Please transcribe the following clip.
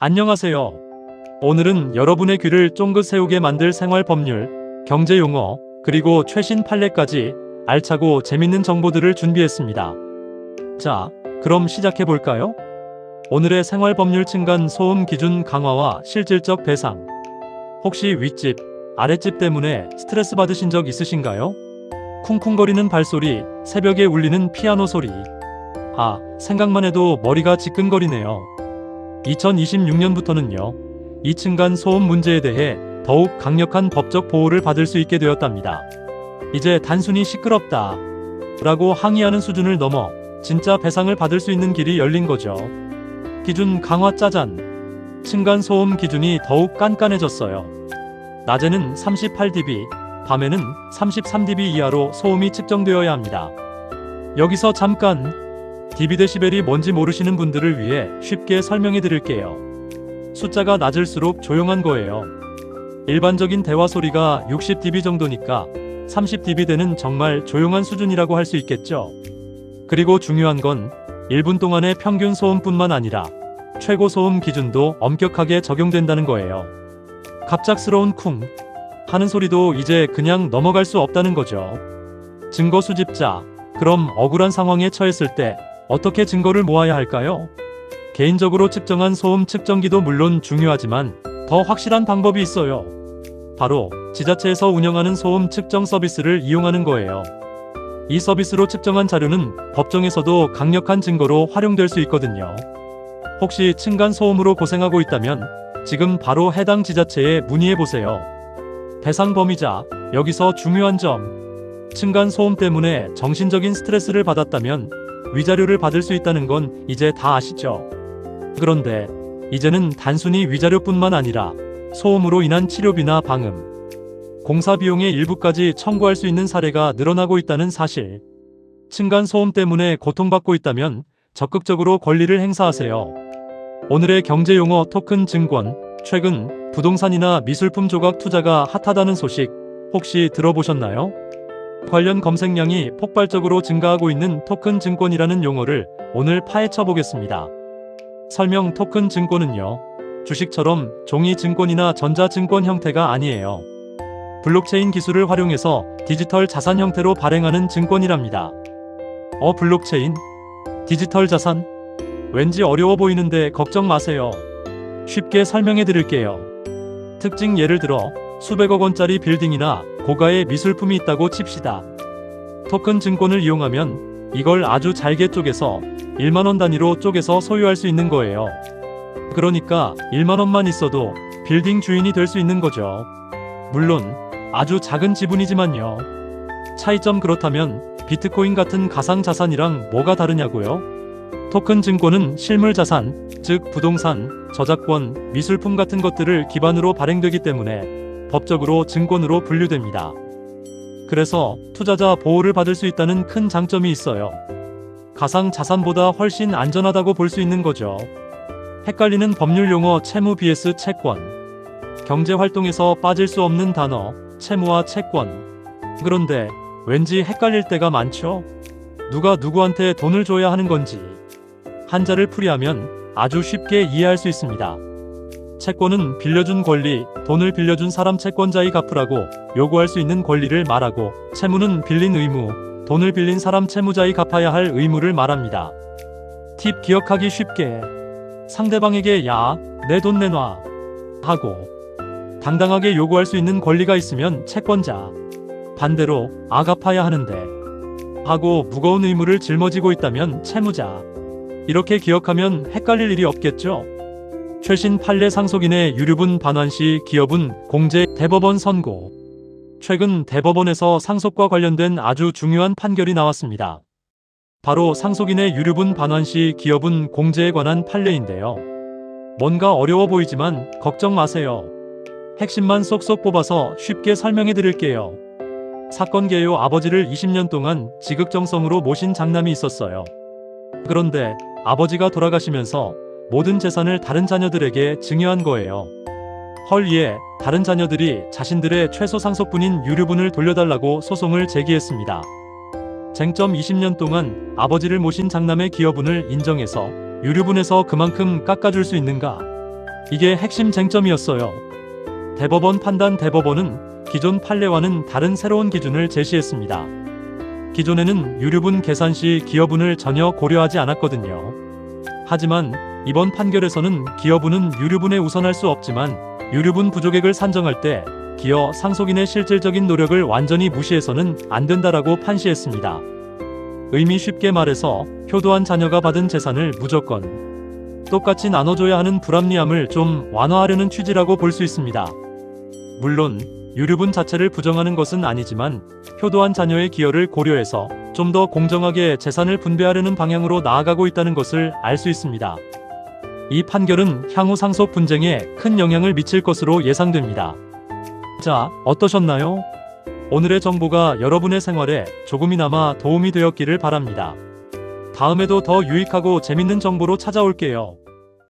안녕하세요. 오늘은 여러분의 귀를 쫑긋 세우게 만들 생활 법률, 경제 용어, 그리고 최신 판례까지 알차고 재밌는 정보들을 준비했습니다. 자, 그럼 시작해 볼까요? 오늘의 생활 법률 층간 소음 기준 강화와 실질적 배상. 혹시 윗집, 아랫집 때문에 스트레스 받으신 적 있으신가요? 쿵쿵거리는 발소리, 새벽에 울리는 피아노 소리. 생각만 해도 머리가 지끈거리네요. 2026년부터는요, 이 층간 소음 문제에 대해 더욱 강력한 법적 보호를 받을 수 있게 되었답니다. 이제 단순히 시끄럽다 라고 항의하는 수준을 넘어 진짜 배상을 받을 수 있는 길이 열린 거죠. 기준 강화 짜잔! 층간 소음 기준이 더욱 깐깐해졌어요. 낮에는 38dB, 밤에는 33dB 이하로 소음이 측정되어야 합니다. 여기서 잠깐 dB데시벨이 뭔지 모르시는 분들을 위해 쉽게 설명해 드릴게요. 숫자가 낮을수록 조용한 거예요. 일반적인 대화 소리가 60dB 정도니까 30dB대는 정말 조용한 수준이라고 할 수 있겠죠. 그리고 중요한 건 1분 동안의 평균 소음뿐만 아니라 최고 소음 기준도 엄격하게 적용된다는 거예요. 갑작스러운 쿵 하는 소리도 이제 그냥 넘어갈 수 없다는 거죠. 증거 수집자, 그럼 억울한 상황에 처했을 때 어떻게 증거를 모아야 할까요? 개인적으로 측정한 소음 측정기도 물론 중요하지만 더 확실한 방법이 있어요. 바로 지자체에서 운영하는 소음 측정 서비스를 이용하는 거예요. 이 서비스로 측정한 자료는 법정에서도 강력한 증거로 활용될 수 있거든요. 혹시 층간 소음으로 고생하고 있다면 지금 바로 해당 지자체에 문의해보세요. 배상 범위자, 여기서 중요한 점. 층간 소음 때문에 정신적인 스트레스를 받았다면 위자료를 받을 수 있다는 건 이제 다 아시죠? 그런데 이제는 단순히 위자료뿐만 아니라 소음으로 인한 치료비나 방음, 공사 비용의 일부까지 청구할 수 있는 사례가 늘어나고 있다는 사실. 층간 소음 때문에 고통받고 있다면 적극적으로 권리를 행사하세요. 오늘의 경제 용어 토큰 증권. 최근 부동산이나 미술품 조각 투자가 핫하다는 소식 혹시 들어보셨나요? 관련 검색량이 폭발적으로 증가하고 있는 토큰 증권이라는 용어를 오늘 파헤쳐 보겠습니다. 설명: 토큰 증권은요, 주식처럼 종이 증권이나 전자증권 형태가 아니에요. 블록체인 기술을 활용해서 디지털 자산 형태로 발행하는 증권이랍니다. 블록체인? 디지털 자산? 왠지 어려워 보이는데 걱정 마세요. 쉽게 설명해 드릴게요. 특징: 예를 들어 수백억 원짜리 빌딩이나 고가의 미술품이 있다고 칩시다. 토큰 증권을 이용하면 이걸 아주 잘게 쪼개서 1만원 단위로 쪼개서 소유할 수 있는 거예요. 그러니까 1만원만 있어도 빌딩 주인이 될 수 있는 거죠. 물론 아주 작은 지분이지만요. 차이점: 그렇다면 비트코인 같은 가상자산이랑 뭐가 다르냐고요? 토큰 증권은 실물자산, 즉 부동산, 저작권, 미술품 같은 것들을 기반으로 발행되기 때문에 법적으로 증권으로 분류됩니다. 그래서 투자자 보호를 받을 수 있다는 큰 장점이 있어요. 가상자산보다 훨씬 안전하다고 볼 수 있는 거죠. 헷갈리는 법률 용어: 채무 vs 채권. 경제활동에서 빠질 수 없는 단어, 채무와 채권. 그런데 왠지 헷갈릴 때가 많죠? 누가 누구한테 돈을 줘야 하는 건지. 한자를 풀이하면 아주 쉽게 이해할 수 있습니다. 채권은 빌려준 권리, 돈을 빌려준 사람 채권자의 갚으라고 요구할 수 있는 권리를 말하고, 채무는 빌린 의무, 돈을 빌린 사람 채무자의 갚아야 할 의무를 말합니다. 팁 기억하기 쉽게: 상대방에게 야, 내 돈 내놔 하고 당당하게 요구할 수 있는 권리가 있으면 채권자, 반대로 갚아야 하는데 하고 무거운 의무를 짊어지고 있다면 채무자. 이렇게 기억하면 헷갈릴 일이 없겠죠? 최신 판례: 상속인의 유류분 반환 시 기업은 공제. 대법원 선고. 최근 대법원에서 상속과 관련된 아주 중요한 판결이 나왔습니다. 바로 상속인의 유류분 반환 시 기업은 공제에 관한 판례인데요. 뭔가 어려워 보이지만 걱정 마세요. 핵심만 쏙쏙 뽑아서 쉽게 설명해 드릴게요. 사건 개요: 아버지를 20년 동안 지극정성으로 모신 장남이 있었어요. 그런데 아버지가 돌아가시면서 모든 재산을 다른 자녀들에게 증여한 거예요. 이에 다른 자녀들이 자신들의 최소 상속분인 유류분을 돌려달라고 소송을 제기했습니다. 쟁점: 20년 동안 아버지를 모신 장남의 기여분을 인정해서 유류분에서 그만큼 깎아줄 수 있는가? 이게 핵심 쟁점이었어요. 대법원 판단. 대법원은 기존 판례와는 다른 새로운 기준을 제시했습니다. 기존에는 유류분 계산 시 기여분을 전혀 고려하지 않았거든요. 하지만 이번 판결에서는 기여분은 유류분에 우선할 수 없지만 유류분 부족액을 산정할 때 기여 상속인의 실질적인 노력을 완전히 무시해서는 안 된다라고 판시했습니다. 의미 쉽게 말해서 효도한 자녀가 받은 재산을 무조건 똑같이 나눠줘야 하는 불합리함을 좀 완화하려는 취지라고 볼 수 있습니다. 물론 유류분 자체를 부정하는 것은 아니지만 효도한 자녀의 기여를 고려해서 좀 더 공정하게 재산을 분배하려는 방향으로 나아가고 있다는 것을 알 수 있습니다. 이 판결은 향후 상속 분쟁에 큰 영향을 미칠 것으로 예상됩니다. 자, 어떠셨나요? 오늘의 정보가 여러분의 생활에 조금이나마 도움이 되었기를 바랍니다. 다음에도 더 유익하고 재밌는 정보로 찾아올게요.